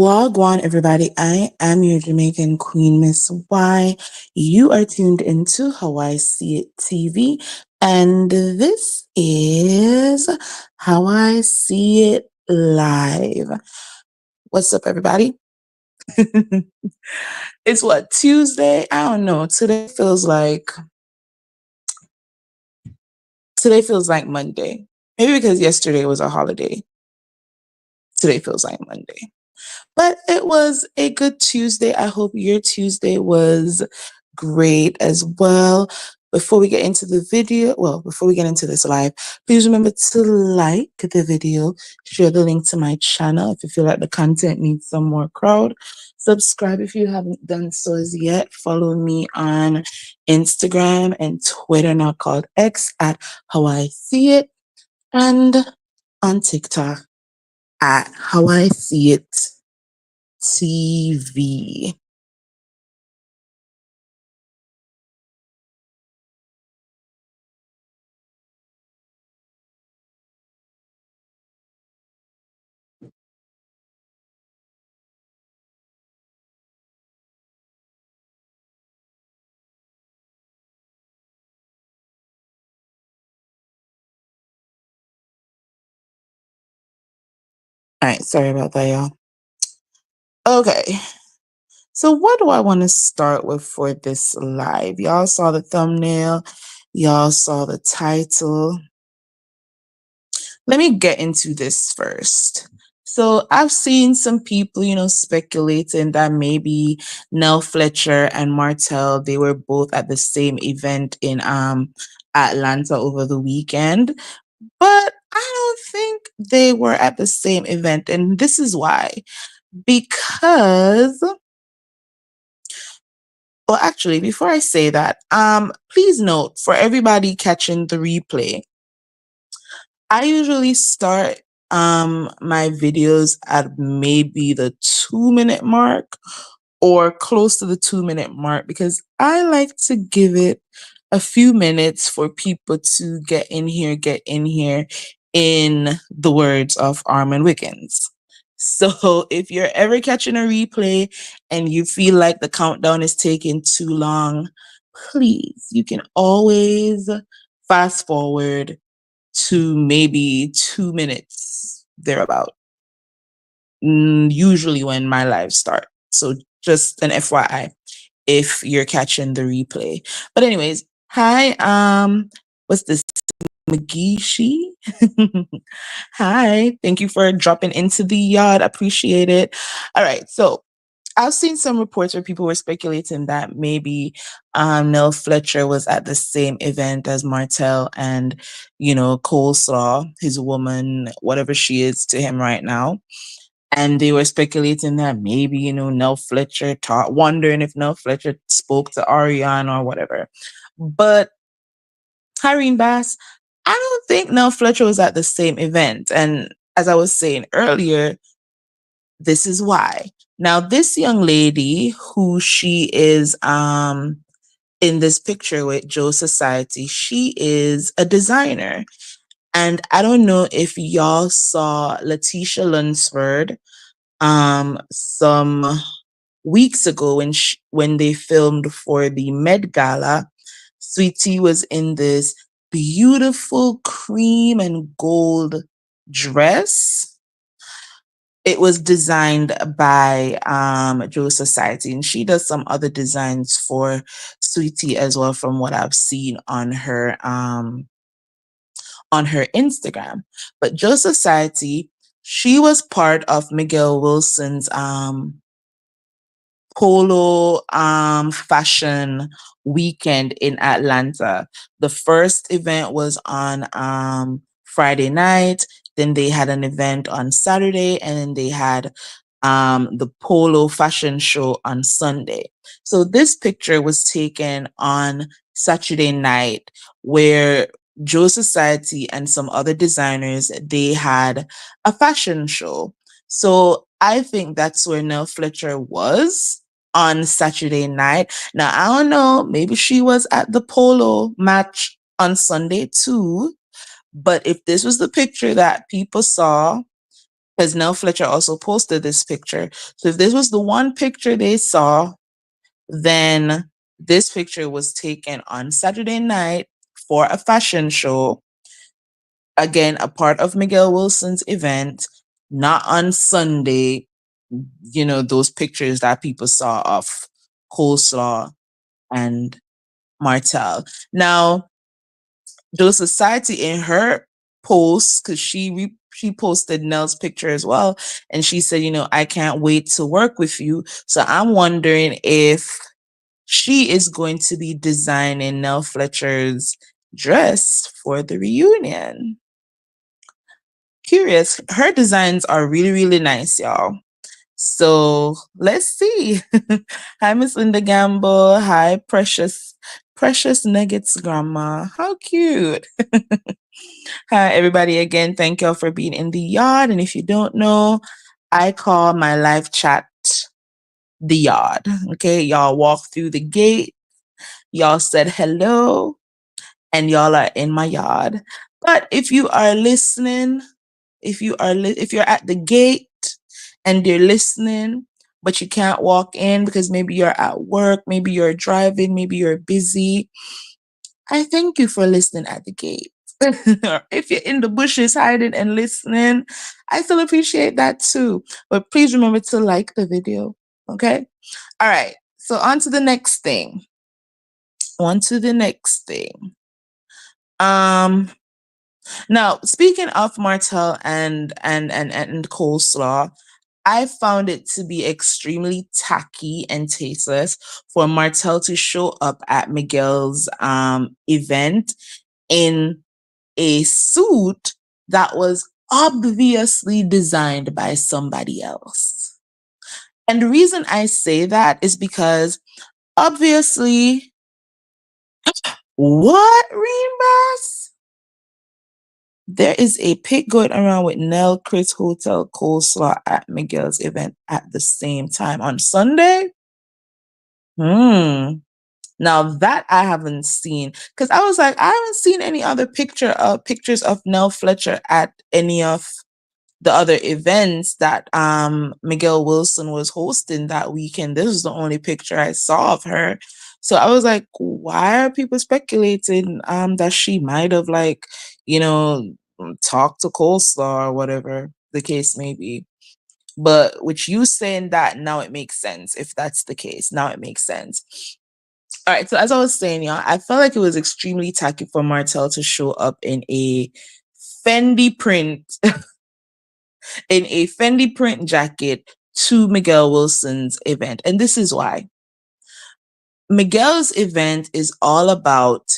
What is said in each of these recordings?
Wagwan, everybody. I am your Jamaican Queen, Miss Y. You are tuned into How I See It TV, and this is How I See It Live. What's up, everybody? It's what, Tuesday? I don't know. Today feels like Monday. Maybe because yesterday was a holiday. Today feels like Monday. But it was a good Tuesday. I hope your Tuesday was great as well. Before we get into this live, please remember to like the video, share the link to my channel if you feel like the content needs some more crowd. Subscribe if you haven't done so as yet. Follow me on Instagram and Twitter, now called X, at How I See It, and on TikTok at How I See It TV. All right, sorry about that, y'all. Okay, so what do I want to start with for this live? Y'all saw the thumbnail, y'all saw the title. Let me get into this first. So I've seen some people, speculating that maybe Nel Fletcher and Martell, they were both at the same event in Atlanta over the weekend. But I don't think they were at the same event, and this is why. Because, well, actually, before I say that, please note for everybody catching the replay, I usually start my videos at maybe the 2-minute mark or close to the 2-minute mark because I like to give it a few minutes for people to get in here, in the words of Armin Wiggins. So if you're ever catching a replay and you feel like the countdown is taking too long, please, you can always fast forward to maybe 2 minutes thereabout. Usually when my lives start. So just an FYI if you're catching the replay. But anyways, hi, what's this? Magishi? Hi, thank you for dropping into the yard. Appreciate it. All right, so I've seen some reports where people were speculating that maybe Nel Fletcher was at the same event as Martell and, Coleslaw, his woman, whatever she is to him right now. And they were speculating that maybe, Nel Fletcher wondering if Nel Fletcher spoke to Ariane or whatever. But Irene Bass, I don't think Nel Fletcher was at the same event. And as I was saying earlier, this is why. Now, this young lady who she is in this picture with Joe Society, she is a designer. And I don't know if y'all saw Letitia Lunsford some weeks ago when they filmed for the Met Gala. Sweetie was in this beautiful cream and gold dress. It was designed by Joe Society, and she does some other designs for Sweetie as well, from what I've seen on her Instagram. But Joe Society, she was part of Miguel Wilson's polo fashion weekend in Atlanta. The first event was on Friday night. Then they had an event on Saturday, and then they had the polo fashion show on Sunday. So this picture was taken on Saturday night, where Joe Society and some other designers, they had a fashion show. So I think that's where Nell Fletcher was on Saturday night. Now, I don't know, maybe she was at the polo match on Sunday too. But if this was the picture that people saw, because Nel Fletcher also posted this picture. So if this was the one picture they saw, then this picture was taken on Saturday night for a fashion show. Again, a part of Miguel Wilson's event, not on Sunday. Those pictures that people saw of Coleslaw and Martel. Now, the society in her post, because she posted Nell's picture as well, and she said, I can't wait to work with you. So I'm wondering if she is going to be designing Nell Fletcher's dress for the reunion. Curious. Her designs are really, really nice, y'all. So let's see. Hi, Miss Linda Gamble. Hi, Precious Nuggets Grandma. How cute. Hi, everybody. Again, thank y'all for being in the yard. And if you don't know, I call my live chat the yard. Okay, y'all walk through the gate. Y'all said hello, and y'all are in my yard. But if you are listening, if you're at the gate and you're listening, but you can't walk in because maybe you're at work, maybe you're driving, maybe you're busy, I thank you for listening at the gate. If you're in the bushes hiding and listening, I still appreciate that too. But please remember to like the video. Okay? All right. So on to the next thing. Now, speaking of Martell and coleslaw, I found it to be extremely tacky and tasteless for Martell to show up at Miguel's event in a suit that was obviously designed by somebody else. And the reason I say that is because obviously, what, Reembas? There is a pic going around with Nell, Chris Hotel, Coleslaw at Miguel's event at the same time on Sunday. Now that I haven't seen, because I was like, I haven't seen any other pictures of Nell Fletcher at any of the other events that Miguel Wilson was hosting that weekend. This was the only picture I saw of her. So I was like, why are people speculating that she might have talked to Coleslaw or whatever the case may be. But with you saying that, now it makes sense. If that's the case, now it makes sense. All right, so as I was saying, y'all, I felt like it was extremely tacky for Martell to show up in a Fendi print jacket to Miguel Wilson's event. And this is why. Miguel's event is all about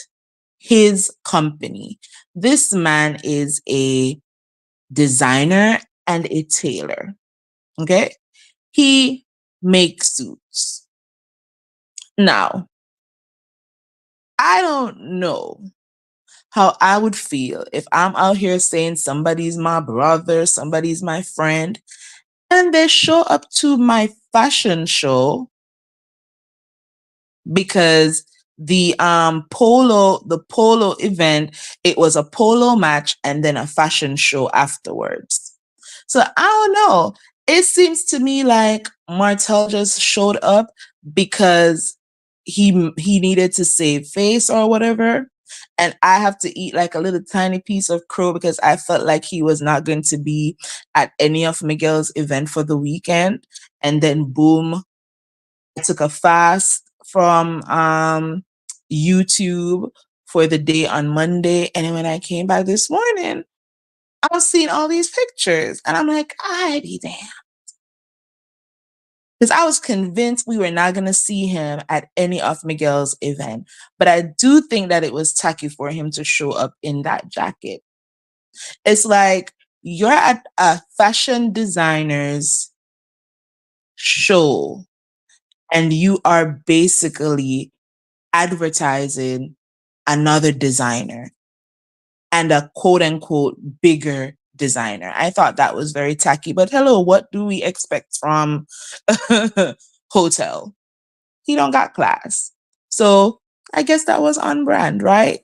his company. This man is a designer and a tailor. Okay? He makes suits. Now, I don't know how I would feel if I'm out here saying somebody's my brother, somebody's my friend, and they show up to my fashion show because the polo event, it was a polo match and then a fashion show afterwards. So I don't know. It seems to me like Martell just showed up because he needed to save face or whatever. And I have to eat like a little tiny piece of crow because I felt like he was not going to be at any of Miguel's event for the weekend. And then boom, I took a fast from YouTube for the day on Monday. And then when I came back this morning, I was seeing all these pictures. And I'm like, I be damn. Because I was convinced we were not going to see him at any of Miguel's event. But I do think that it was tacky for him to show up in that jacket. It's like you're at a fashion designer's show and you are basically advertising another designer and a quote unquote bigger designer. I thought that was very tacky, but hello, what do we expect from Hotel? He don't got class. So I guess that was on brand, right?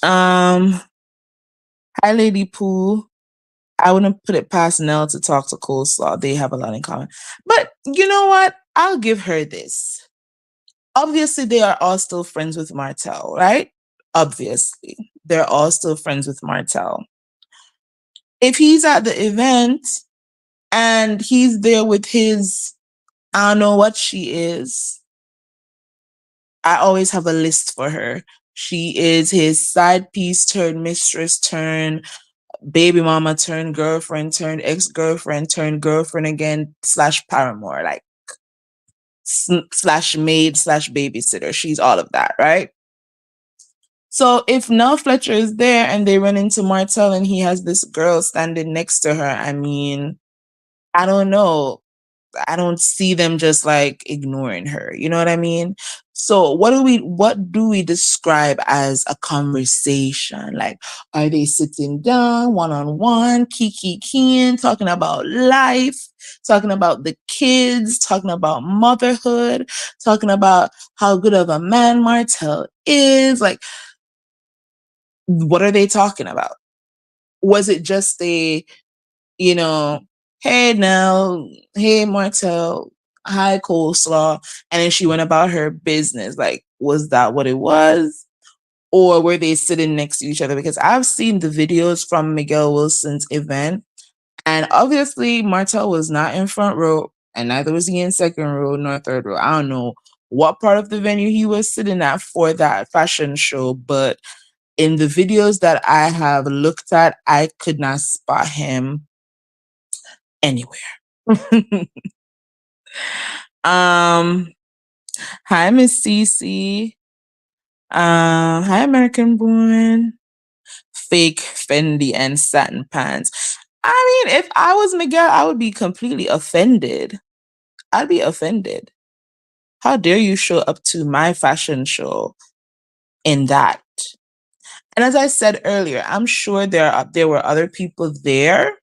Hi Lady Pooh. I wouldn't put it past Nell to talk to Coleslaw. They have a lot in common. But you know what? I'll give her this. Obviously, they are all still friends with Martell, right? Obviously, they're all still friends with Martell. If he's at the event and he's there with his, I don't know what she is, I always have a list for her. She is his side piece turned mistress turned baby mama turned girlfriend turned ex-girlfriend turned girlfriend again slash paramour, like slash maid slash babysitter. She's all of that, right? So if Nel Fletcher is there and they run into Martell and he has this girl standing next to her, I mean, I don't know. I don't see them just like ignoring her. You know what I mean? So what do we describe as a conversation? Like, are they sitting down one on one, kiki talking about life, talking about the kids, talking about motherhood, talking about how good of a man Martell is? Like, what are they talking about? Was it just a, you know, hey Nell, hey Martell, hi Coleslaw, and then she went about her business? Like, was that what it was? Or were they sitting next to each other? Because I've seen the videos from Miguel Wilson's event, and obviously Martell was not in front row, and neither was he in second row nor third row. I don't know what part of the venue he was sitting at for that fashion show, but in the videos that I have looked at, I could not spot him anywhere. um, Hi Miss Cece. Hi American Born. Fake Fendi and satin pants. I mean, if I was Miguel, I would be completely offended. I'd be offended. How dare you show up to my fashion show in that? And as I said earlier, I'm sure there were other people there.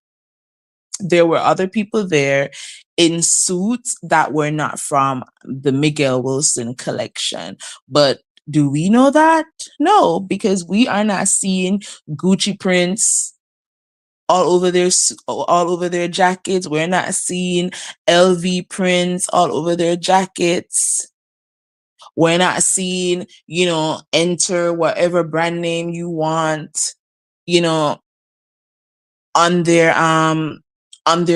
There were other people there in suits that were not from the Miguel Wilson collection. But do we know that? No, because we are not seeing Gucci prints all over their jackets. We're not seeing LV prints all over their jackets. We're not seeing, enter whatever brand name you want, you know, on their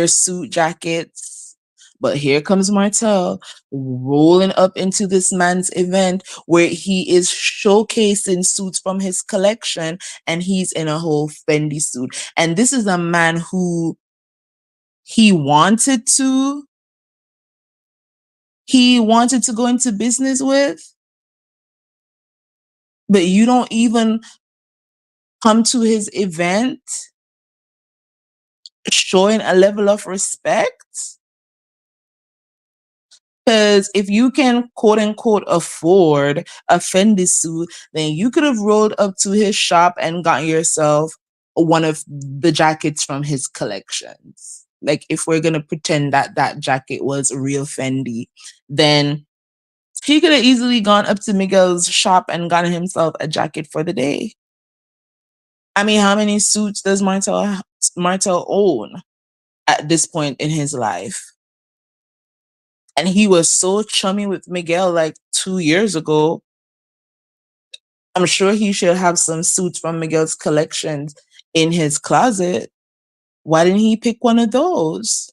suit jackets. But here comes Martell rolling up into this man's event where he is showcasing suits from his collection, and he's in a whole Fendi suit. And this is a man who he wanted to go into business with, but you don't even come to his event showing a level of respect. Because if you can quote unquote afford a Fendi suit, then you could have rolled up to his shop and got yourself one of the jackets from his collections. Like, if we're gonna pretend that that jacket was real Fendi, then he could have easily gone up to Miguel's shop and gotten himself a jacket for the day. I mean, how many suits does Martel own at this point in his life? And he was so chummy with Miguel like 2 years ago. I'm sure he should have some suits from Miguel's collections in his closet. Why didn't he pick one of those?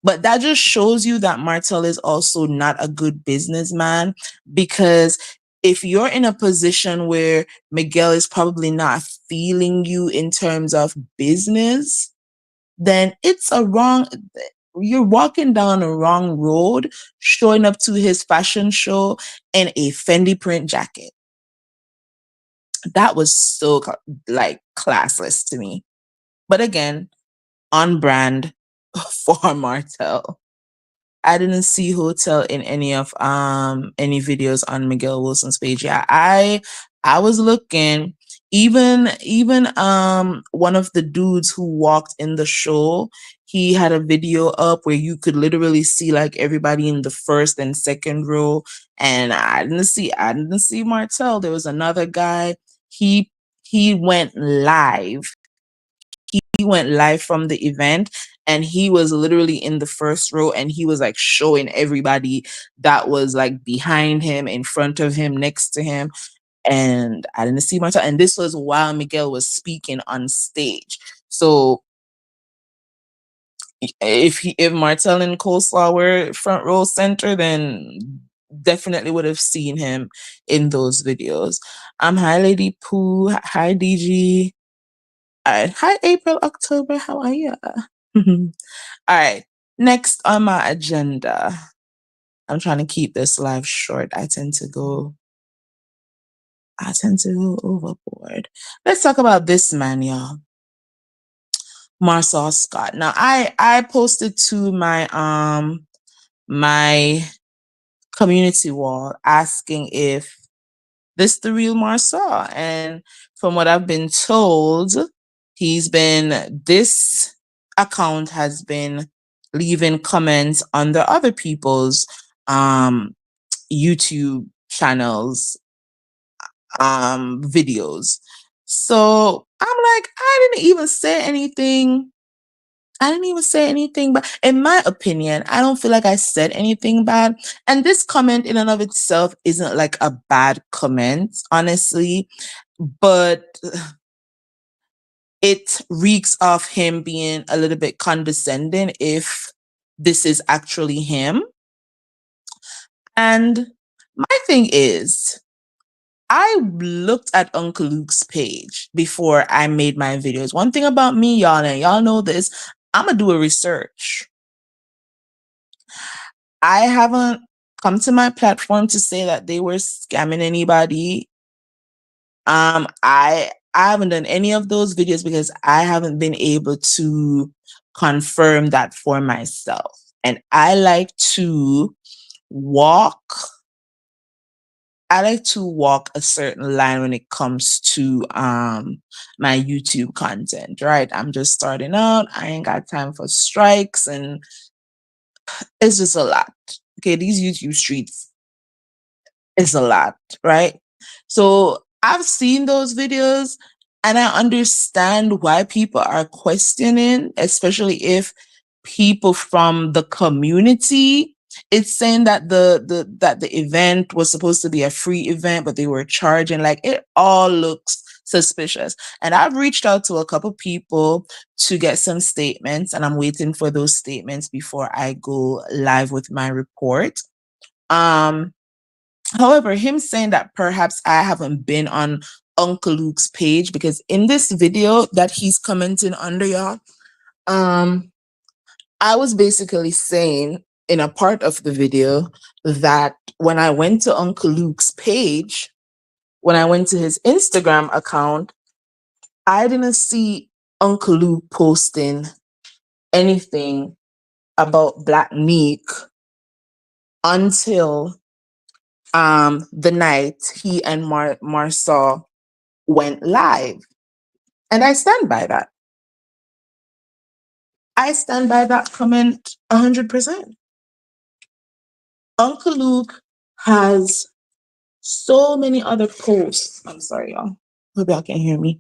But that just shows you that Martel is also not a good businessman, because if you're in a position where Miguel is probably not feeling you in terms of business, then you're walking down a wrong road showing up to his fashion show in a Fendi print jacket. That was so like classless to me. But again, on brand for Martel. I didn't see hotel in any videos on Miguel Wilson's page. Yeah, I was looking. Even one of the dudes who walked in the show, he had a video up where you could literally see like everybody in the first and second row. And I didn't see Martell. There was another guy. He went live. he went live from the event, and he was literally in the first row, and he was like showing everybody that was like behind him, in front of him, next to him. And I didn't see Martel. And this was while Miguel was speaking on stage. So if Martel and Coleslaw were front row center, then definitely would have seen him in those videos. Hi Lady Pooh, hi DG, hi April, October, how are you? All right, next on my agenda. I'm trying to keep this live short. I tend to go overboard. Let's talk about this man, y'all. Marsau Scott. Now I posted to my community wall asking if this the real Marsau, and from what I've been told, this account has been leaving comments under other people's YouTube channels videos. So I'm like, I didn't even say anything. But in my opinion, I don't feel like I said anything bad. And this comment in and of itself isn't like a bad comment, honestly, but it reeks of him being a little bit condescending if this is actually him. And my thing is, I looked at Uncle Luke's page before I made my videos. One thing about me, y'all, and y'all know this, I'm going to do a research. I haven't come to my platform to say that they were scamming anybody. I haven't done any of those videos because I haven't been able to confirm that for myself. And I like to walk a certain line when it comes to my YouTube content, right? I'm just starting out. I ain't got time for strikes, and it's just a lot. Okay, these YouTube streets is a lot, right? So I've seen those videos, and I understand why people are questioning, especially if people from the community. It's saying that the event was supposed to be a free event, but they were charging. Like, it all looks suspicious. And I've reached out to a couple people to get some statements, and I'm waiting for those statements before I go live with my report. However, him saying that perhaps I haven't been on Uncle Luke's page, because in this video that he's commenting under, y'all, I was basically saying in a part of the video that when I went to Uncle Luke's page, when I went to his Instagram account, I didn't see Uncle Luke posting anything about Black Meek until the night he and Marsau went live. And I stand by that. I stand by that comment 100%. Uncle Luke has so many other posts. I'm sorry, y'all. Hope y'all can hear me.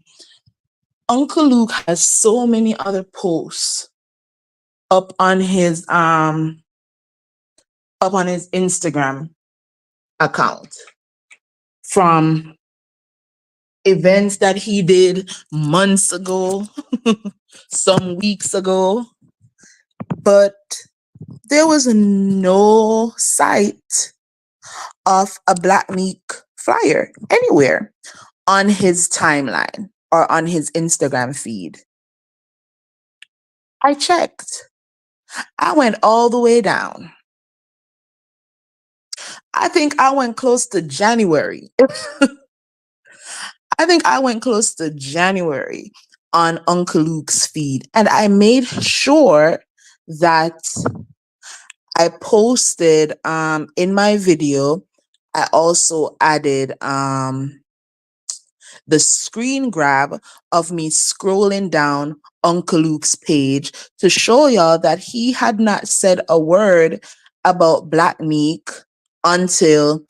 Uncle Luke has so many other posts up on his Instagram account, from events that he did months ago, some weeks ago, but there was no sight of a Black Meek flyer anywhere on his timeline or on his Instagram feed. I checked. I went all the way down. I think I went close to January. On Uncle Luke's feed. And I made sure that I posted in my video, I also added the screen grab of me scrolling down Uncle Luke's page to show y'all that he had not said a word about Black Meek until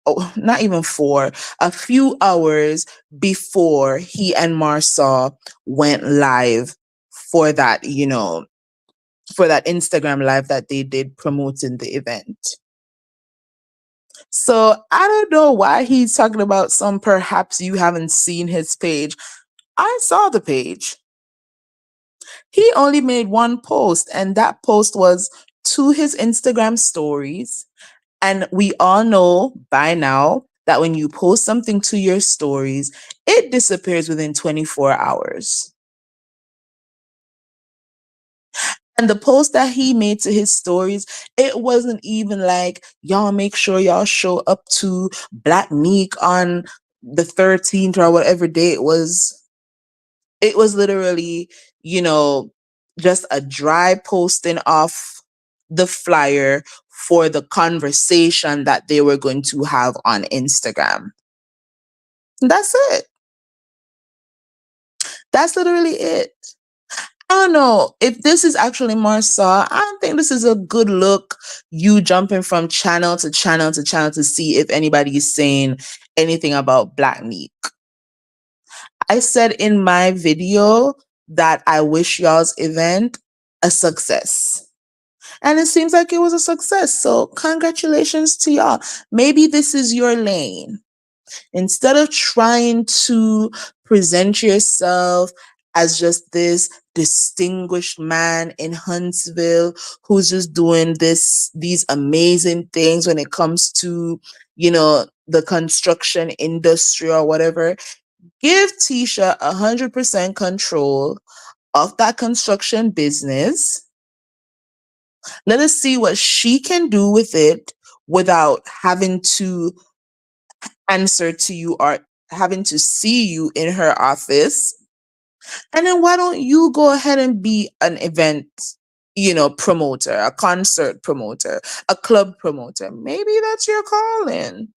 oh, not even 4, a few hours before he and Marsau went live for that, for that Instagram live that they did promoting the event. So I don't know why he's talking about some perhaps you haven't seen his page. I saw the page. He only made one post, and that post was to his Instagram stories. And we all know by now that when you post something to your stories, it disappears within 24 hours. And the post that he made to his stories, it wasn't even like, y'all make sure y'all show up to Black Meek on the 13th or whatever day it was. It was literally, just a dry posting off the flyer for the conversation that they were going to have on Instagram. That's it. That's literally it. I don't know if this is actually Marsau. I don't think this is a good look. You jumping from channel to channel to channel to see if anybody is saying anything about Black Meek. I said in my video that I wish y'all's event a success. And it seems like it was a success. So congratulations to y'all. Maybe this is your lane. Instead of trying to present yourself as just this distinguished man in Huntsville who's just doing these amazing things when it comes to, the construction industry or whatever, give Tisha 100% control of that construction business. Let us see what she can do with it without having to answer to you or having to see you in her office. And then why don't you go ahead and be an event, promoter, a concert promoter, a club promoter? Maybe that's your calling.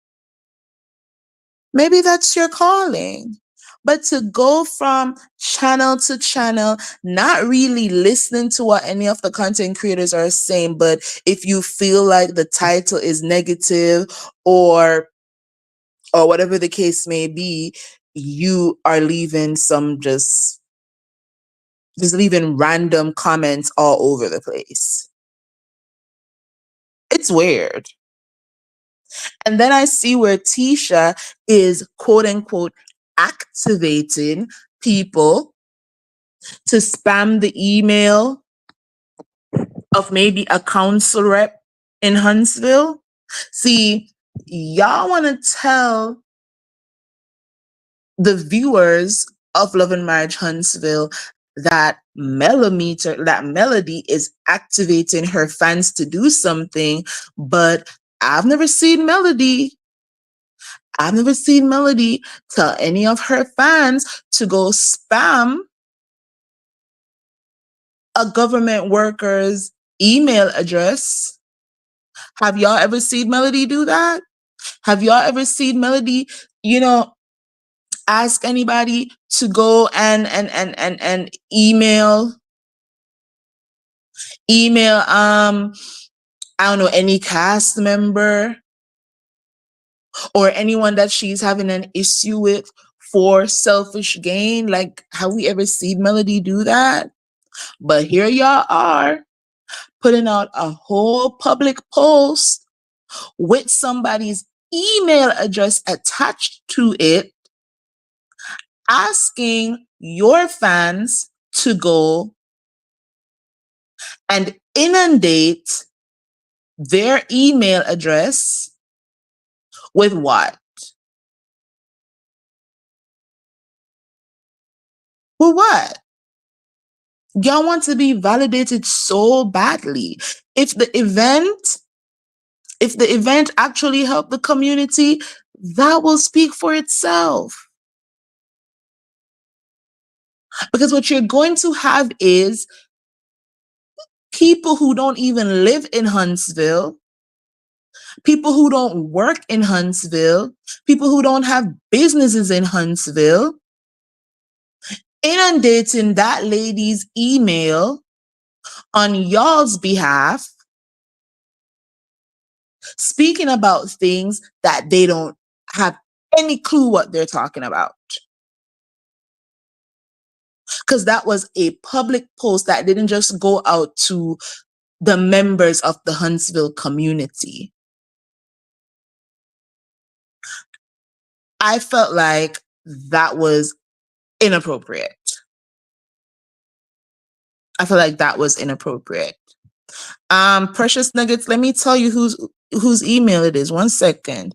Maybe that's your calling. But to go from channel to channel, not really listening to what any of the content creators are saying, but if you feel like the title is negative or whatever the case may be, you are leaving some just leaving random comments all over the place. It's weird. And then I see where Tisha is quote unquote activating people to spam the email of maybe a council rep in Huntsville. See, y'all want to tell the viewers of Love and Marriage Huntsville that Melody is activating her fans to do something, but I've never seen Melody tell any of her fans to go spam a government worker's email address. Have y'all ever seen Melody do that? Have y'all ever seen Melody, ask anybody to go and email I don't know, any cast member or anyone that she's having an issue with for selfish gain? Like, have we ever seen Melody do that? But here y'all are putting out a whole public post with somebody's email address attached to it, asking your fans to go and inundate their email address with what? With what? Y'all want to be validated so badly. If the event actually helped the community, that will speak for itself. Because what you're going to have is people who don't even live in Huntsville, people who don't work in Huntsville, people who don't have businesses in Huntsville, inundating that lady's email on y'all's behalf, speaking about things that they don't have any clue what they're talking about. Because that was a public post that didn't just go out to the members of the Huntsville community. I felt like that was inappropriate. I feel like that was inappropriate. Precious Nuggets, let me tell you whose email it is. 1 second.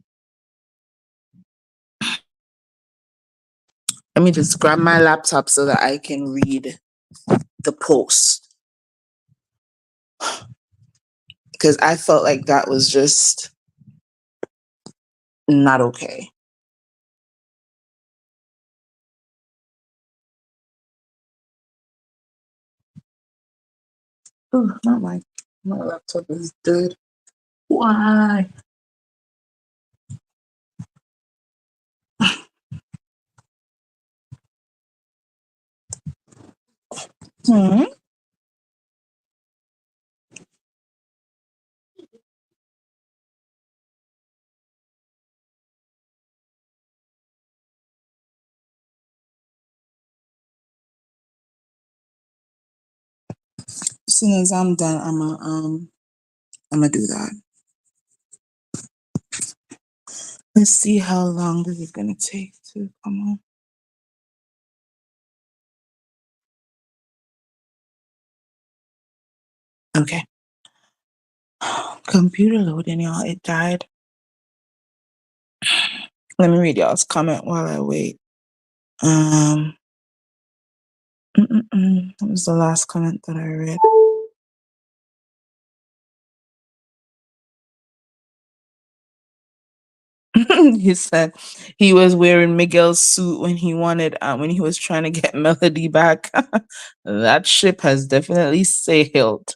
Let me just grab my laptop so that I can read the post. Because I felt like that was just not okay. Oh, not my laptop is dead. Why? Hmm. As soon as I'm done, I'm gonna do that. Let's see how long this is gonna take to come on. Okay. Computer loading, y'all. It died. Let me read y'all's comment while I wait. What was the last comment that I read? He said he was wearing Miguel's suit when he was trying to get Melody back. That ship has definitely sailed,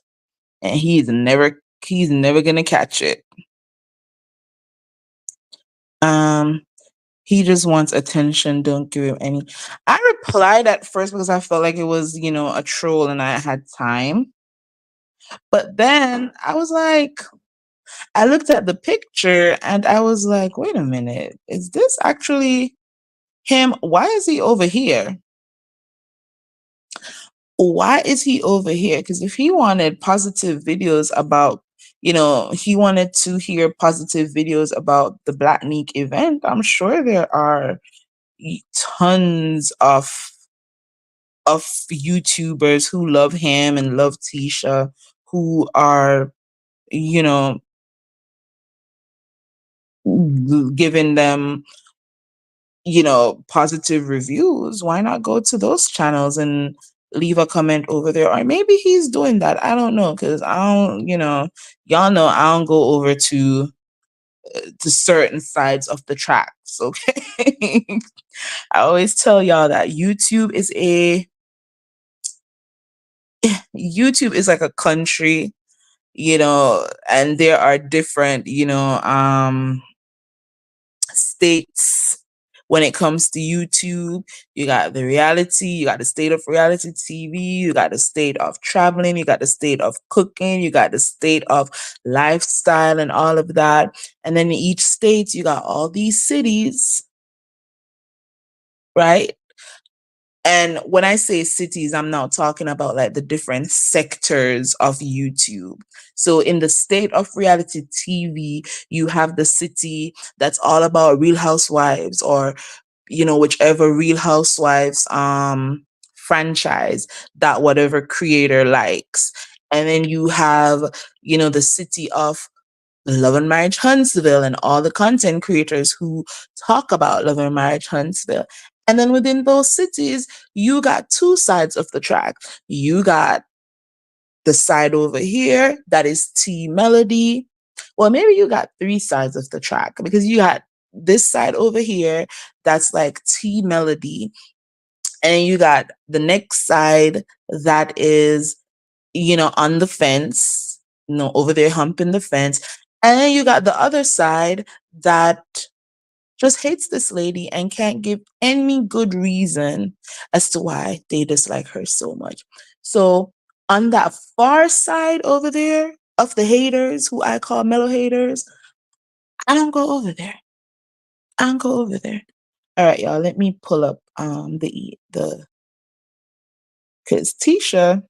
and he's never gonna catch it. He just wants attention. Don't give him any. I replied at first because I felt like it was, a troll and I had time. But then I looked at the picture and I was like, wait a minute, is this actually him? Why is he over here? Why is he over here? Because if he wanted positive videos about, he wanted to hear positive videos about the Black Neek event, I'm sure there are tons of YouTubers who love him and love Tisha, who are, you know, giving them, positive reviews. Why not go to those channels and leave a comment over there? Or maybe he's doing that. I don't know, because I don't, y'all know I don't go over to certain sides of the tracks. Okay. I always tell y'all that YouTube is like a country, and there are different, states when it comes to YouTube. You got the reality, you got the state of reality TV, you got the state of traveling, you got the state of cooking, you got the state of lifestyle and all of that. And then in each state, you got all these cities, right? And when I say cities, I'm not talking about like the different sectors of YouTube. So in the state of reality TV, you have the city that's all about Real Housewives, or whichever Real Housewives franchise that whatever creator likes. And then you have, the city of Love and Marriage Huntsville and all the content creators who talk about Love and Marriage Huntsville. And then within those cities, you got two sides of the track. You got the side over here that is T Melody. Well, maybe you got three sides of the track, because you got this side over here that's like T Melody. And you got the next side that is, on the fence, over there humping the fence. And then you got the other side that just hates this lady and can't give any good reason as to why they dislike her so much. So on that far side over there of the haters, who I call mellow haters, I don't go over there. I don't go over there. All right, y'all. Let me pull up the because Tisha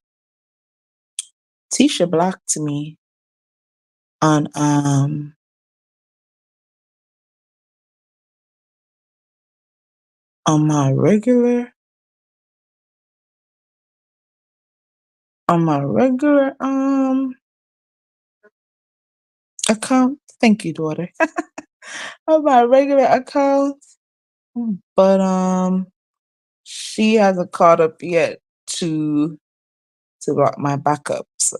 blocked me on on my regular account. Thank you, daughter. On my regular account, but she hasn't caught up yet to block my backup. So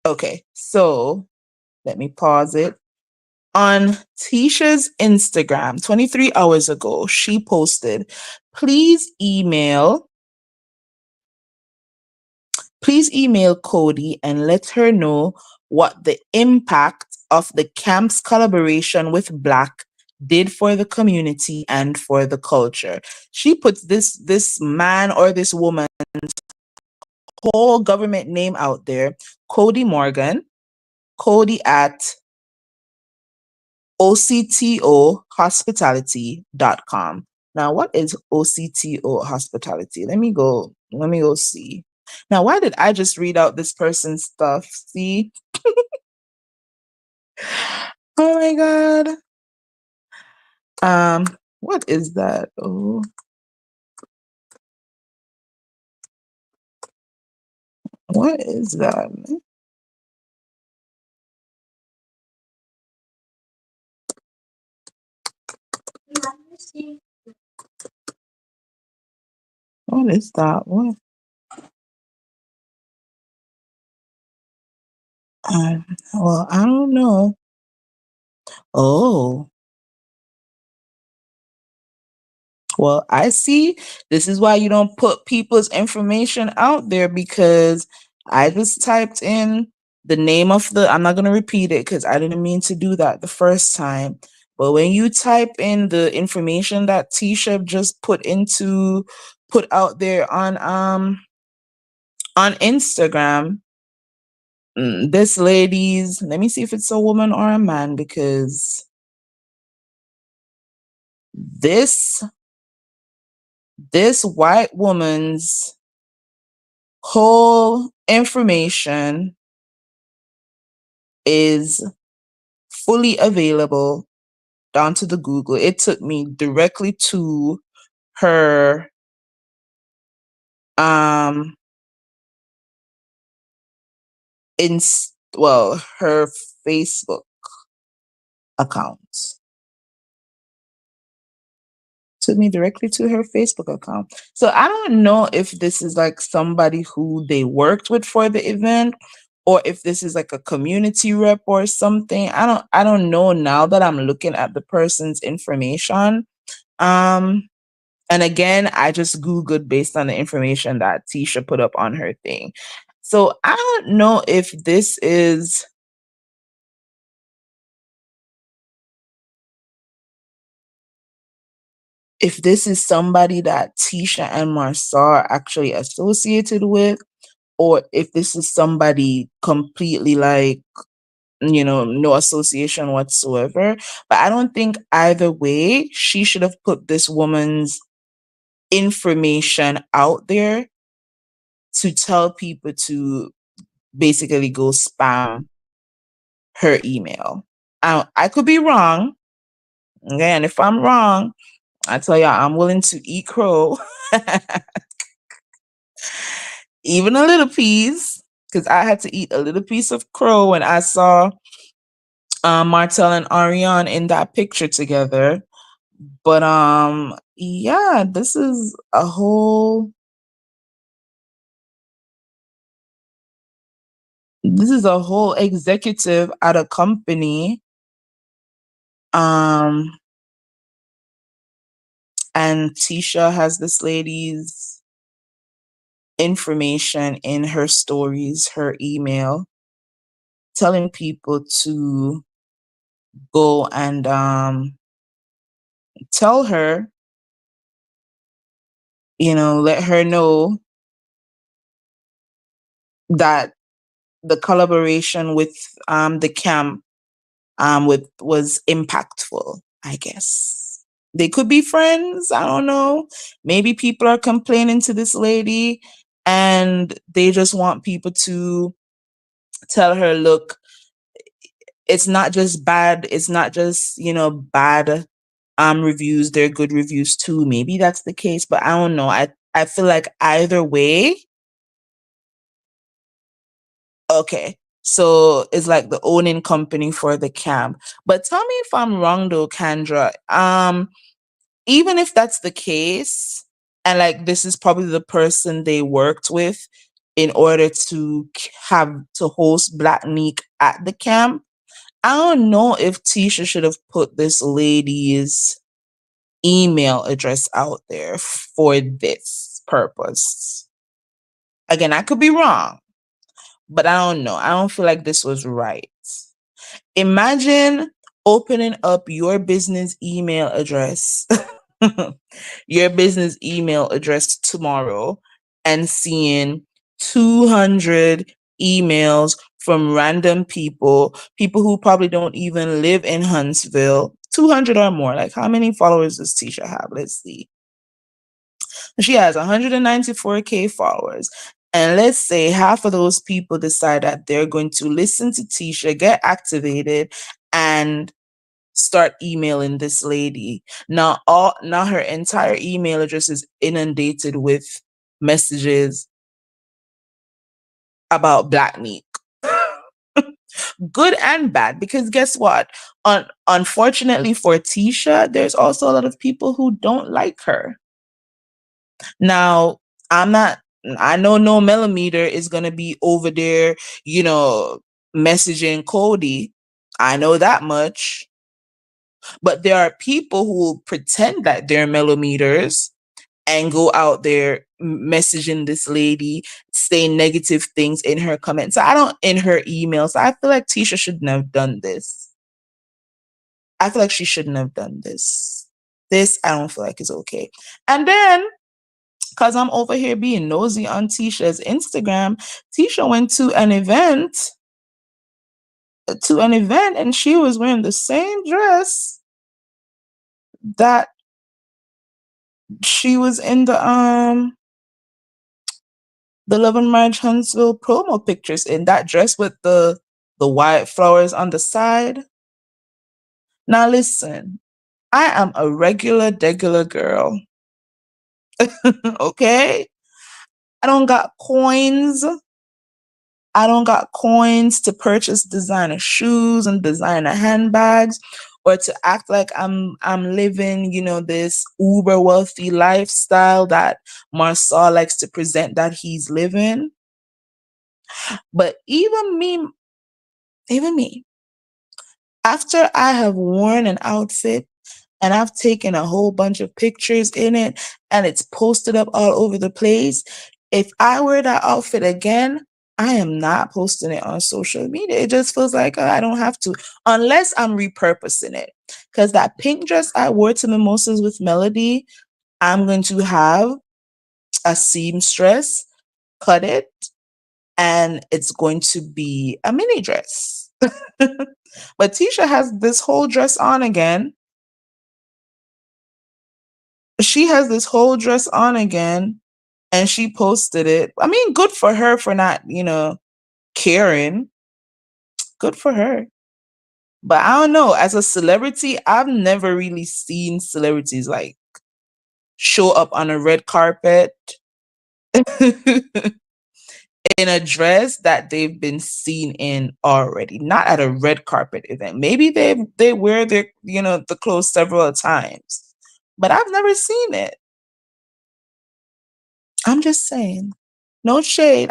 okay, so let me pause it. On Tisha's Instagram, 23 hours ago, she posted, please email Cody and let her know what the impact of the camp's collaboration with Black did for the community and for the culture. She puts this man or this woman's whole government name out there, Cody Morgan, Cody at octohospitality.com. Now, what is OCTO hospitality? Let me go see. Now, why did I just read out this person's stuff? See? Oh my God. What is that? Oh, what is that? What is that? What? Well, I don't know. Oh, well, I see. This is why you don't put people's information out there, because I just typed in the name of I'm not going to repeat it because I didn't mean to do that the first time. But when you type in the information that Tisha just put out there on Instagram, this lady's, let me see if it's a woman or a man, because this white woman's whole information is fully available down to the Google. It took me directly to her um her Facebook account. Took me directly to her Facebook account. So I don't know if this is like somebody who they worked with for the event, or if this is like a community rep or something. I don't know now that I'm looking at the person's information. Um and again, I just Googled based on the information that Tisha put up on her thing. So I don't know if this is somebody that Tisha and Marsau are actually associated with, or if this is somebody completely like, no association whatsoever. But I don't think either way she should have put this woman's information out there to tell people to basically go spam her email. I could be wrong. Again, if I'm wrong, I tell you, I'm willing to eat crow, even a little piece, because I had to eat a little piece of crow when I saw Martell and Ariane in that picture together. But yeah, this is a whole executive at a company. And Tisha has this lady's information in her stories, her email, telling people to go and tell her, let her know that the collaboration with the camp with was impactful, I guess. They could be friends. I don't know. Maybe people are complaining to this lady and they just want people to tell her, look, it's not just bad, it's not just, bad reviews, they're good reviews too. Maybe that's the case, but I don't know. I feel like either way, okay. So it's like the owning company for the camp. But tell me if I'm wrong though, Kendra. Even if that's the case, and like this is probably the person they worked with in order to have to host Black Neek at the camp, I don't know if Tisha should have put this lady's email address out there for this purpose. Again, I could be wrong, but I don't know. I don't feel like this was right. Imagine opening up your business email address, your business email address tomorrow and seeing 200 emails from random people who probably don't even live in Huntsville, 200 or more. Like, how many followers does Tisha have? Let's see. She has 194K followers. And let's say half of those people decide that they're going to listen to Tisha, get activated, and start emailing this lady. Now her entire email address is inundated with messages about Black Meat. Good and bad, because guess what? Unfortunately for Tisha, there's also a lot of people who don't like her. Now, I'm not, I know no millimeter is going to be over there, messaging Cody. I know that much. But there are people who will pretend that they're millimeters and go out there messaging this lady, saying negative things in her comments. So in her emails. So I feel like Tisha shouldn't have done this. I feel like she shouldn't have done this. This I don't feel like is okay. And then, because I'm over here being nosy on Tisha's Instagram, Tisha went to an event and she was wearing the same dress that she was in the Love and Marriage Huntsville promo pictures, in that dress with the white flowers on the side. Now listen, I am a regular girl. Okay? I don't got coins. I don't got coins to purchase designer shoes and designer handbags, or to act like I'm living, this uber wealthy lifestyle that Marsau likes to present that he's living. But even me, after I have worn an outfit and I've taken a whole bunch of pictures in it and it's posted up all over the place, if I wear that outfit again, I am not posting it on social media. It just feels like I don't have to, unless I'm repurposing it. Because that pink dress I wore to Mimosas with Melody, I'm going to have a seamstress cut it, and it's going to be a mini dress. But Tisha has this whole dress on again. She has this whole dress on again, and she posted it. I mean, good for her for not, caring. Good for her. But I don't know, as a celebrity, I've never really seen celebrities like show up on a red carpet in a dress that they've been seen in already, not at a red carpet event. Maybe they wear their, the clothes several times, but I've never seen it. I'm just saying. No shade.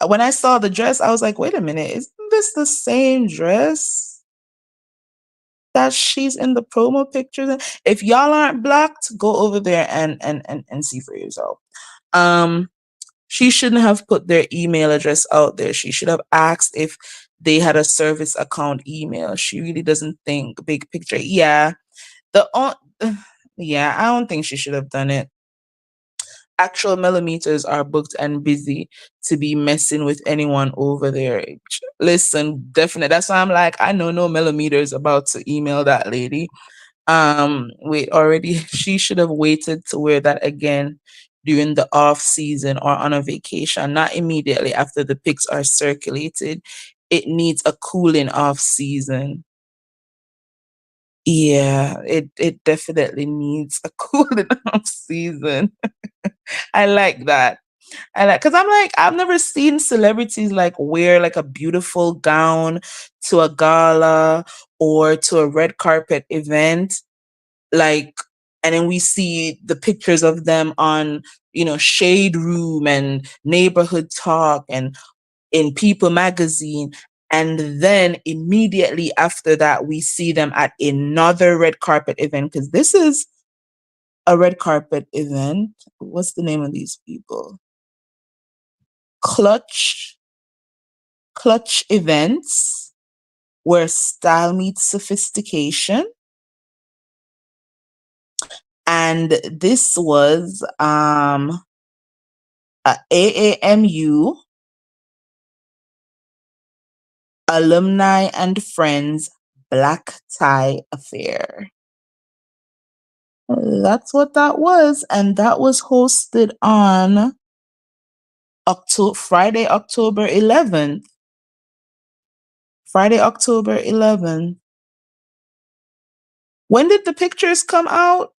When I saw the dress, I was like, wait a minute, isn't this the same dress that she's in the promo pictures in? If y'all aren't blocked, go over there and see for yourself. She shouldn't have put their email address out there. She should have asked if they had a service account email. She really doesn't think big picture. Yeah. Yeah, I don't think she should have done it. actual millimeters are booked and busy to be messing with anyone over their age. Listen, definitely. That's why I'm like, I know no millimeters about to email that lady. Wait, already she should have waited to wear that again during the off season or on a vacation, not immediately after the pics are circulated. It needs a cooling off season. Yeah, it definitely needs a cooling off season. I like that. I like, because I'm like, I've never seen celebrities like wear like a beautiful gown to a gala or to a red carpet event, like, and then we see the pictures of them on, Shade Room and Neighborhood Talk and in People magazine. And then immediately after that, we see them at another red carpet event, because this is a red carpet event. What's the name of these people? Clutch Clutch Events, where style meets sophistication. And this was a AAMU alumni and friends black tie affair. That's what that was, and that was hosted on Friday, October 11th. Friday, October 11th. When did the pictures come out?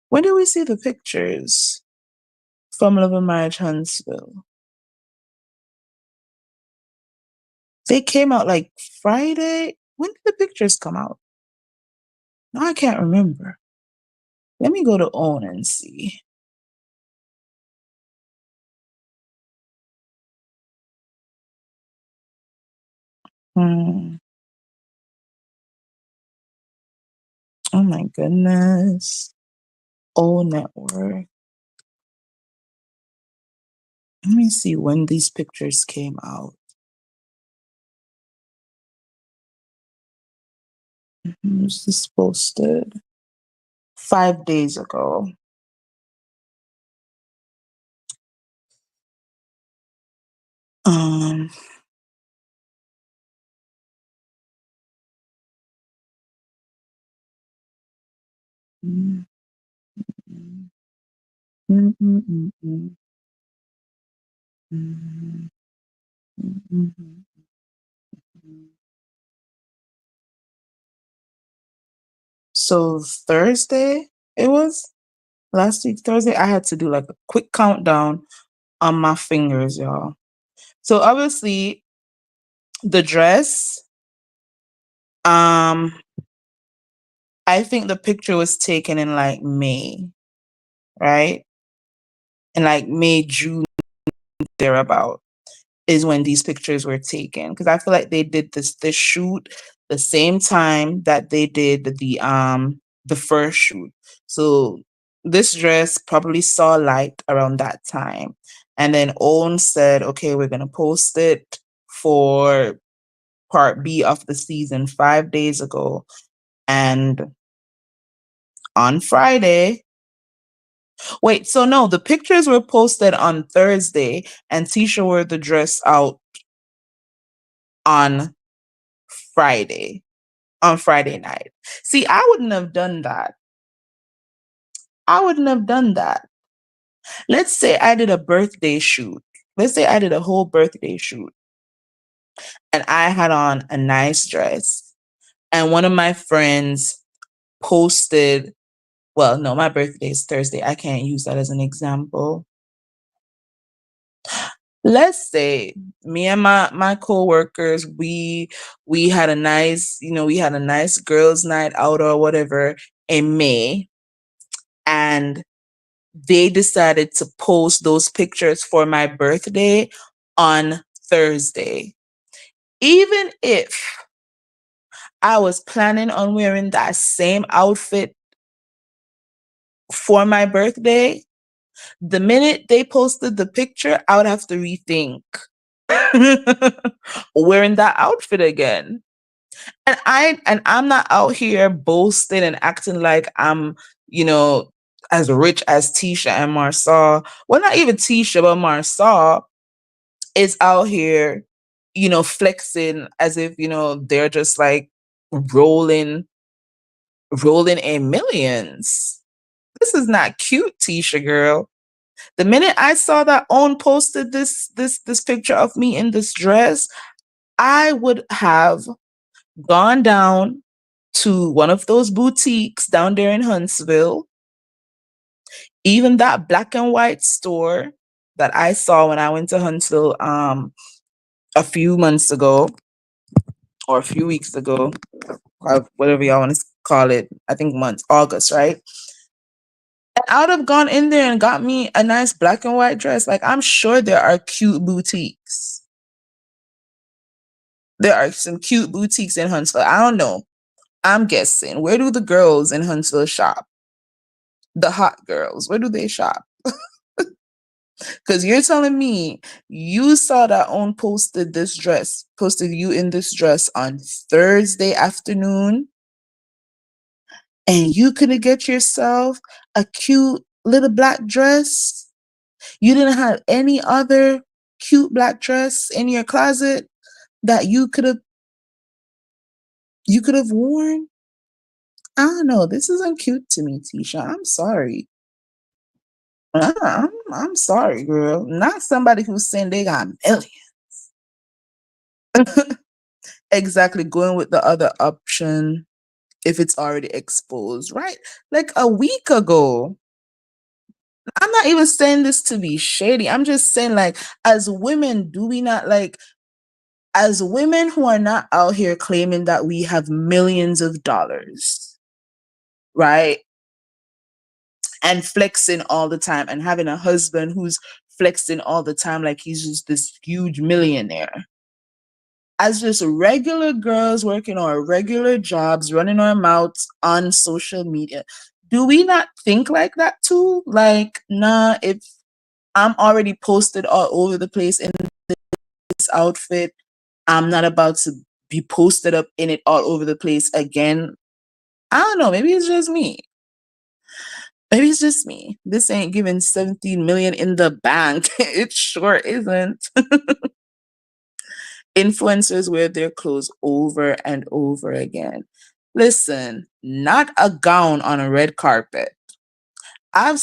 When did we see the pictures from Love and Marriage Huntsville? They came out like Friday. When did the pictures come out? No, I can't remember. Let me go to OWN and see. Hmm. Oh my goodness. OWN Network. Let me see when these pictures came out. Was this posted? 5 days ago. Um, mm, mm, mm, mm, mm, mm, mm, mm, mm. So Thursday, it was last week, Thursday. I had to do like a quick countdown on my fingers, y'all. So obviously the dress, um, I think the picture was taken in like May, right? In like May, June, thereabout is when these pictures were taken. Because I feel like they did this shoot the same time that they did the first shoot. So this dress probably saw light around that time. And then Owen said, okay, we're gonna post it for part B of the season 5 days ago. And on Friday, wait, so no, the pictures were posted on Thursday and Tisha wore the dress out on Friday, on Friday night. See, I wouldn't have done that. I wouldn't have done that. Let's say I did a birthday shoot. Let's say I did a whole birthday shoot and I had on a nice dress and one of my friends posted, well, no, my birthday is Thursday. I can't use that as an example. Let's say me and my coworkers, we had a nice, we had a nice girls' night out or whatever in May, and they decided to post those pictures for my birthday on Thursday. Even if I was planning on wearing that same outfit for my birthday, the minute they posted the picture, I would have to rethink wearing that outfit again. And I'm not out here boasting and acting like I'm, you know, as rich as Tisha and Marsau. Well, not even Tisha, but Marsau is out here, flexing as if, they're just like rolling, rolling in millions. This is not cute, Tisha girl. The minute I saw that Own posted this picture of me in this dress, I would have gone down to one of those boutiques down there in Huntsville, even that black and white store that I saw when I went to Huntsville a few months ago or a few weeks ago, or whatever y'all want to call it. I think months, August, right? And I would have gone in there and got me a nice black and white dress. Like, I'm sure there are cute boutiques. There are some cute boutiques in Huntsville. I don't know. I'm guessing. Where do the girls in Huntsville shop? The hot girls, where do they shop? Because you're telling me you saw that Own posted you in this dress on Thursday afternoon, and you couldn't get yourself a cute little black dress? You didn't have any other cute black dress in your closet that you could have worn? I don't know. This isn't cute to me, Tisha. I'm sorry. I'm sorry, girl. Not somebody who's saying they got millions. Exactly. Going with the other option if it's already exposed, right? Like a week ago. I'm not even saying this to be shady. I'm just saying, like, as women, do we not like, as women who are not out here claiming that we have millions of dollars, right? And flexing all the time and having a husband who's flexing all the time like he's just this huge millionaire. As just regular girls working our regular jobs, running our mouths on social media, do we not think like that too? Like, nah, if I'm already posted all over the place in this outfit, I'm not about to be posted up in it all over the place again. I don't know. Maybe it's just me. Maybe it's just me. This ain't giving 17 million in the bank. It sure isn't. Influencers wear their clothes over and over again. Listen, not a gown on a red carpet. I'm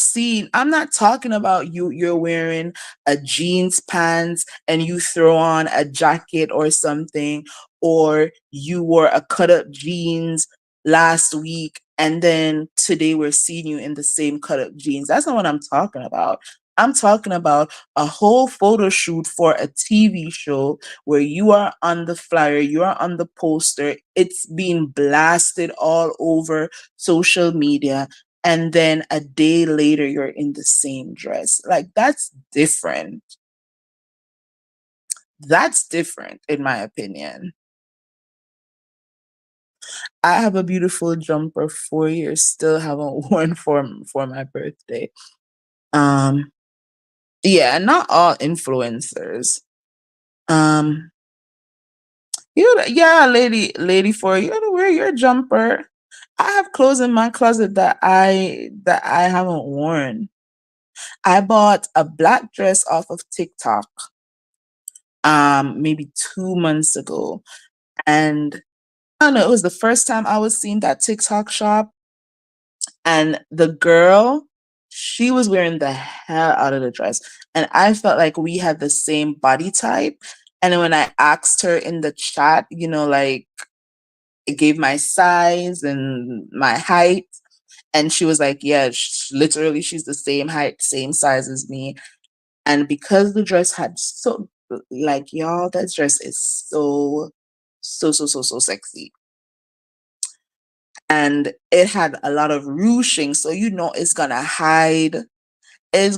not talking about you're wearing a jeans pants and you throw on a jacket or something, or you wore a cut up jeans last week and then today we're seeing you in the same cut up jeans. That's not what I'm talking about. I'm talking about a whole photo shoot for a TV show where you are on the flyer, you are on the poster, it's being blasted all over social media, and then a day later you're in the same dress. Like, that's different. That's different in my opinion. I have a beautiful jumper 4 years, still haven't worn for my birthday. um yeah, and not all influencers. um yeah, lady, for you to wear your jumper. I have clothes in my closet that I haven't worn. I bought a black dress off of TikTok maybe 2 months ago. And I don't know, it was the first time I was seeing that TikTok shop. And the girl, she was wearing the hell out of the dress. And I felt like we had the same body type. And then when I asked her in the chat, like, it gave my size and my height. And she was like, yeah, literally, she's the same height, same size as me. And because the dress had so, like, y'all, that dress is so, so, so, so, so sexy. And it had a lot of ruching. So, it's gonna hide the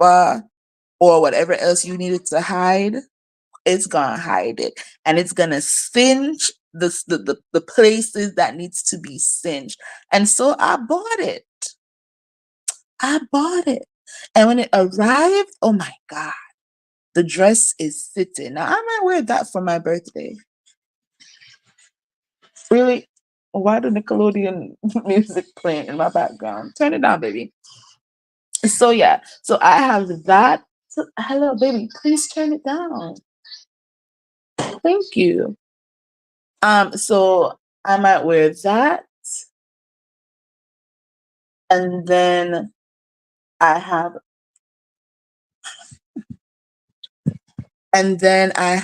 fupa or whatever else you needed to hide. It's gonna hide it. And it's gonna cinch the places that needs to be cinched. And so I bought it. I bought it. And when it arrived, oh my God. The dress is sitting. Now I might wear that for my birthday. Really? Why the Nickelodeon music playing in my background? Turn it down, baby. So yeah, so I have that. So, hello, baby. Please turn it down. Thank you. So I might wear that, and then I have, and then I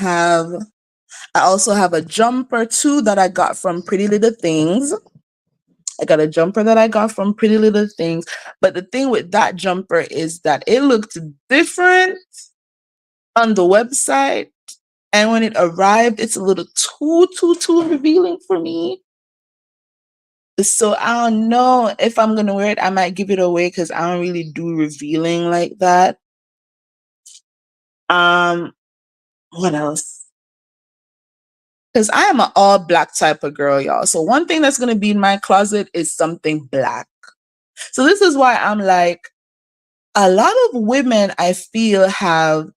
also have a jumper too that I got from Pretty Little Things. I got a jumper that I got from Pretty Little Things. But the thing with that jumper is that it looked different on the website. And when it arrived, it's a little too revealing for me. So I don't know if I'm gonna wear it. I might give it away because I don't really do revealing like that. Um, what else? Because I am an all black type of girl, y'all. So one thing that's gonna be in my closet is something black. So this is why I'm like, a lot of women I feel have,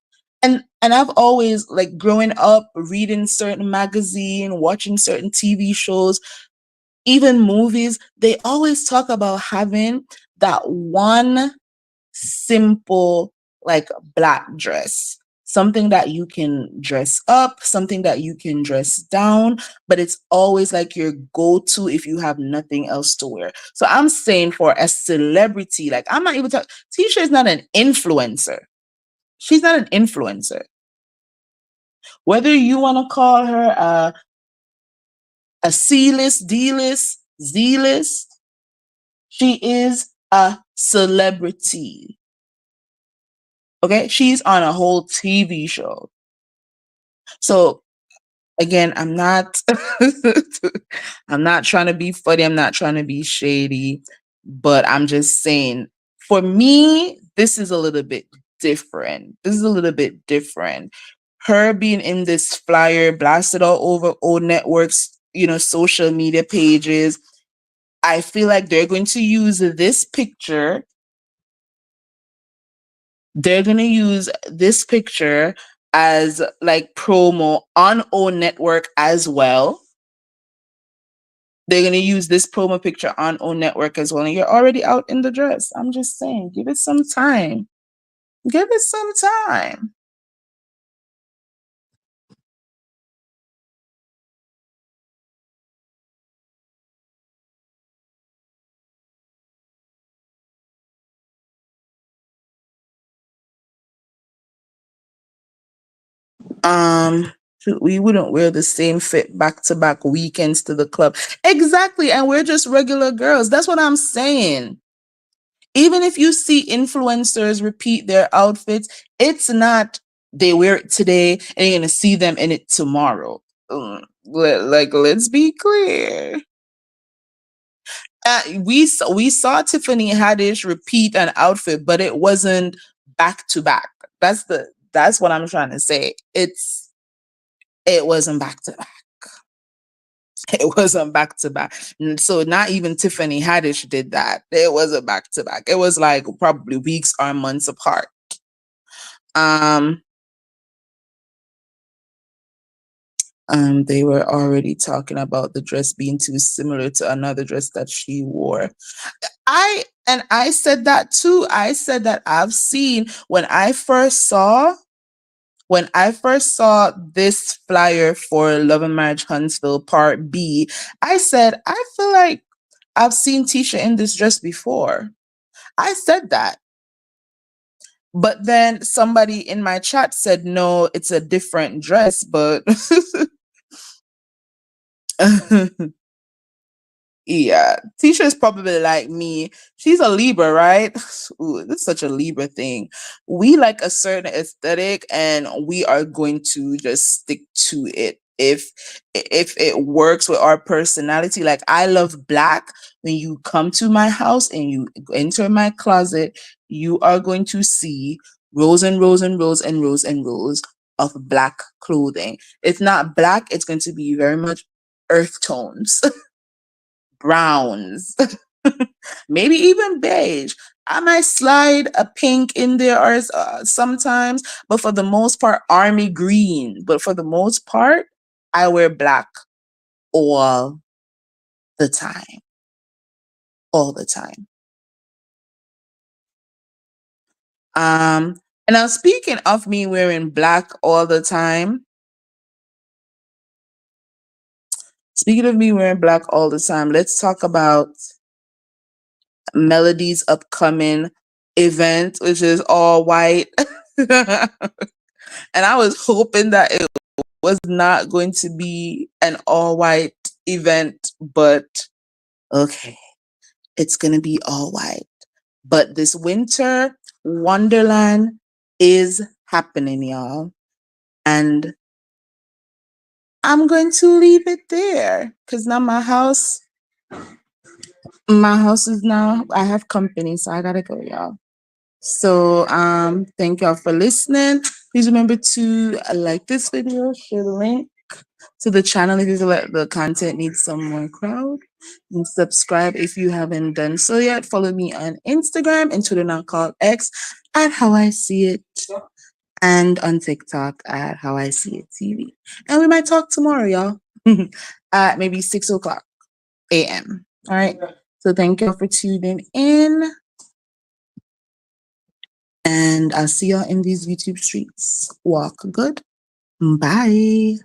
and I've always, like, growing up reading certain magazine, watching certain TV shows, even movies, they always talk about having that one simple, like, black dress. Something that you can dress up, something that you can dress down, but it's always like your go-to if you have nothing else to wear. So I'm saying for a celebrity, like, I'm not even talking, Tisha is not an influencer. She's not an influencer. Whether you want to call her a C-list, D-list, Z-list, she is a celebrity. Okay? She's on a whole TV show. So again, I'm not I'm not trying to be funny, I'm not trying to be shady, but I'm just saying, for me, this is a little bit different. This is a little bit different. Her being in this flyer blasted all over all networks, social media pages. I feel like they're going to use this picture. They're going to use this picture as, like, promo on O Network as well. They're going to use this promo picture on O Network as well. And you're already out in the dress. I'm just saying, give it some time. Give it some time. Um, we wouldn't wear the same fit back to back weekends to the club. Exactly. And we're just regular girls. That's what I'm saying. Even if you see influencers repeat their outfits, it's not they wear it today and you're gonna see them in it tomorrow. Let's be clear. We saw Tiffany Haddish repeat an outfit, but it wasn't back to back. That's what I'm trying to say. It wasn't back to back. It wasn't back to back. So not even Tiffany Haddish did that. It wasn't back to back. It was like probably weeks or months apart. Um, they were already talking about the dress being too similar to another dress that she wore. I said that too. I said that I've seen when I first saw this flyer for Love and Marriage Huntsville Part B, I said, I feel like I've seen Tisha in this dress before. I said that. But then somebody in my chat said, no, it's a different dress, but yeah, Tisha is probably like me. She's a Libra, right? Ooh, this is such a Libra thing. We like a certain aesthetic, and we are going to just stick to it. If it works with our personality, like, I love black. When you come to my house and you enter my closet, you are going to see rows and rows and rows and rows and rows of black clothing. If not black, it's going to be very much earth tones. Browns, maybe even beige. I might slide a pink in there or sometimes, but for the most part, army green. But for the most part, I wear black all the time. All the time. And now speaking of me wearing black all the time, speaking of me wearing black all the time, let's talk about Melody's upcoming event, which is all white. And I was hoping that it was not going to be an all white event, but okay, it's going to be all white. But this winter wonderland is happening, y'all. And I'm going to leave it there because now my house is now, I have company, so I gotta go, y'all. So thank y'all for listening. Please remember to like this video, share the link to the channel if you feel like the content needs some more crowd, and subscribe if you haven't done so yet. Follow me on Instagram and Twitter, now called X, at How I See It, and on TikTok at How I See It TV. And we might talk tomorrow, y'all, at maybe 6:00 a.m. All right. So thank y'all for tuning in. And I'll see y'all in these YouTube streets. Walk good. Bye.